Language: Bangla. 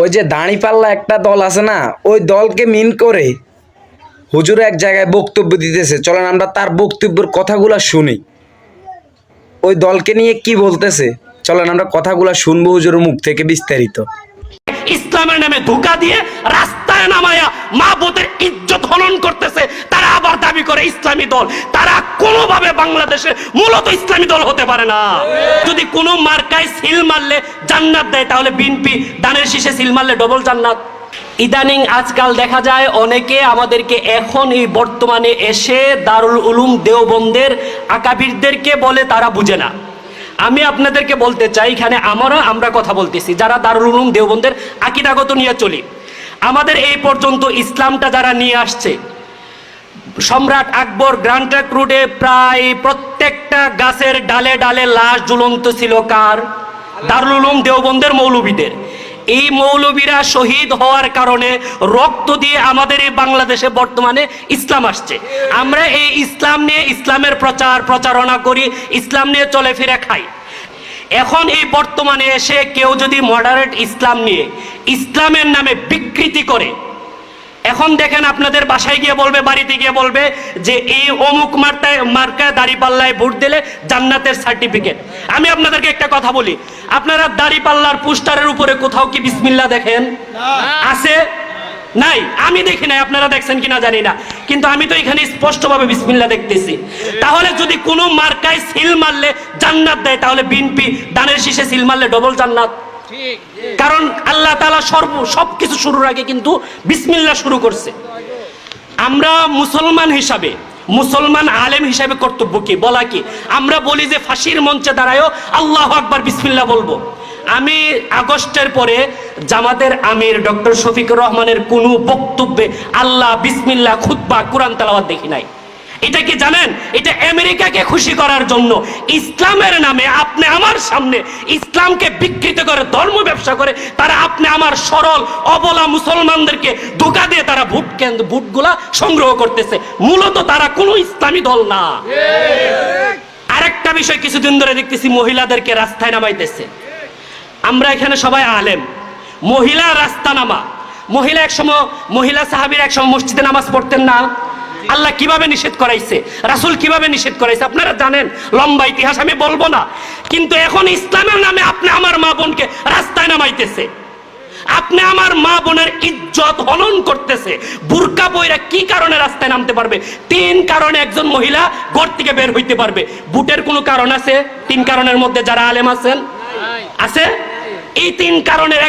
ওই যে দাঁড়িপাল্লা একটা দল আছে না, ওই দলকে মিন করে হুজুর এক জায়গায় বক্তব্য দিতেছে। চলেন আমরা তার বক্তব্যের কথাগুলা শুনি, ওই দলকে নিয়ে কি বলতেছে। চলেন আমরা কথাগুলা শুনবো হুজুরের মুখ থেকে বিস্তারিত। ইসলামের নামে ধোঁকা দিয়ে রাস্তায় নামায়া মা বোনের ইজ্জত হনন করতেছে, তারা আবার দাবি করে ইসলামী দল। তারা কোনোভাবে বাংলাদেশে মূলত ইসলামী দল হতে পারে না। যদি কোনো মার্কায় সিল মারলে জান্নাত দেয়, তাহলে বিএনপি দানের শীষে সিল মারলে ডবল জান্নাত। ইদানিং আজকাল দেখা যায় অনেকে আমাদেরকে এখন এই বর্তমানে এসে দারুল উলুম দেওবন্দের আকাবিরদেরকে বলে তারা বুঝে না। আমি আপনাদেরকে বলতে চাই, এখানে আমরা কথা বলতেছি যারা দারুল উলুম দেওবন্দের আকীদাগত নিয়ে চলি। আমাদের এই পর্যন্ত ইসলামটা যারা নিয়ে আসছে, সম্রাট আকবর গ্র্যান্ড ট্রাঙ্ক রোডে প্রায় প্রত্যেকটা গাছের ডালে ডালে লাশ ঝুলন্ত ছিল কার? দারুল উলুম দেওবন্দের মৌলবীদের। এই মৌলবীরা শহীদ হওয়ার কারণে রক্ত দিয়ে আমাদের এই বাংলাদেশে বর্তমানে ইসলাম আসছে। আমরা এই ইসলাম নিয়ে ইসলামের প্রচারণা করি, ইসলাম নিয়ে চলে ফিরে খাই। এখন এই বর্তমানে এসে কেউ যদি মডারেট ইসলাম নিয়ে ইসলামের নামে বিকৃতি করে, এখন দেখেন আপনাদের বাসায় গিয়ে বলবে, বাড়িতে গিয়ে বলবে যে এই অমুক মার্কায় দাড়িপাল্লায় ভোট দিলে জান্নাতের সার্টিফিকেট। আমি আপনাদেরকে একটা কথা বলি, আপনারা দাড়িপাল্লার পোস্টারের উপরে কোথাও কি বিসমিল্লাহ দেখেন? আছে? নাই। আমি দেখি নাই, আপনারা দেখছেন কিনা জানি না, কিন্তু আমি তো এখানে স্পষ্টভাবে বিসমিল্লাহ দেখতেছি। তাহলে যদি কোনো মার্কায় সিল মারলে জান্নাত দেয়, তাহলে বিএনপি দানের শীষে সিল মারলে ডবল জান্নাত। কারণ আল্লাহ তাআলা সবকিছু শুরুর আগে কিন্তু বিসমিল্লাহ শুরু করছে। আমরা মুসলমান হিসাবে, মুসলমান আলেম হিসাবে কর্তব্য কি বলা কি? আমরা বলি যে ফাঁসির মঞ্চে দাঁড়ায়ও আল্লাহু আকবার বিসমিল্লাহ বলবো। আমি আগস্টের পরে জামাতের আমির ডক্টর শফিকুর রহমানের কোনো বক্তব্যে আল্লাহ, বিসমিল্লাহ, খুতবা, কোরআন তেলাওয়াত দেখি নাই। এটা কি জানেন? এটা আমেরিকাকে খুশি করার জন্য ইসলামের নামে আপনি আমার সামনে ইসলামকে বিকৃত করে ধর্ম ব্যবসা করে তারা আপনি আমার সরল অবলা মুসলমানদেরকে ধোঁকা দিয়ে তারা ভোটগুলা সংগ্রহ করতেছে। মূলত তারা কোনো ইসলামী দল না। আরেকটা বিষয়, কিছুদিন ধরে দেখতেছি মহিলাদেরকে রাস্তায় নামাইতেছে। আমরা এখানে সবাই আলেম, মহিলা রাস্তা নামা, মহিলা একসময়, মহিলা সাহাবীরা একসময় মসজিদে নামাজ পড়তেন না। আল্লাহ কিভাবে নিষেধ করাইছে, রাসূল কিভাবে নিষেধ করাইছে আপনারা জানেন, লম্বা ইতিহাস আমি বলবো না। কিন্তু এখন ইসলামের নামে আপনি আমার মা বোনকে রাস্তায় নামাইতেছে, আপনি আমার মা বোনের ইজ্জত হনন করতেছে। বুরকা পয়রা কি কারণে রাস্তায় নামতে পারবে? 3 কারণে একজন মহিলা ঘর থেকে বের হইতে পারবে। বুটের কোনো কারণ আছে? 3 কারণের মধ্যে যারা আলেম আছেন আছে, এই 3 কারণের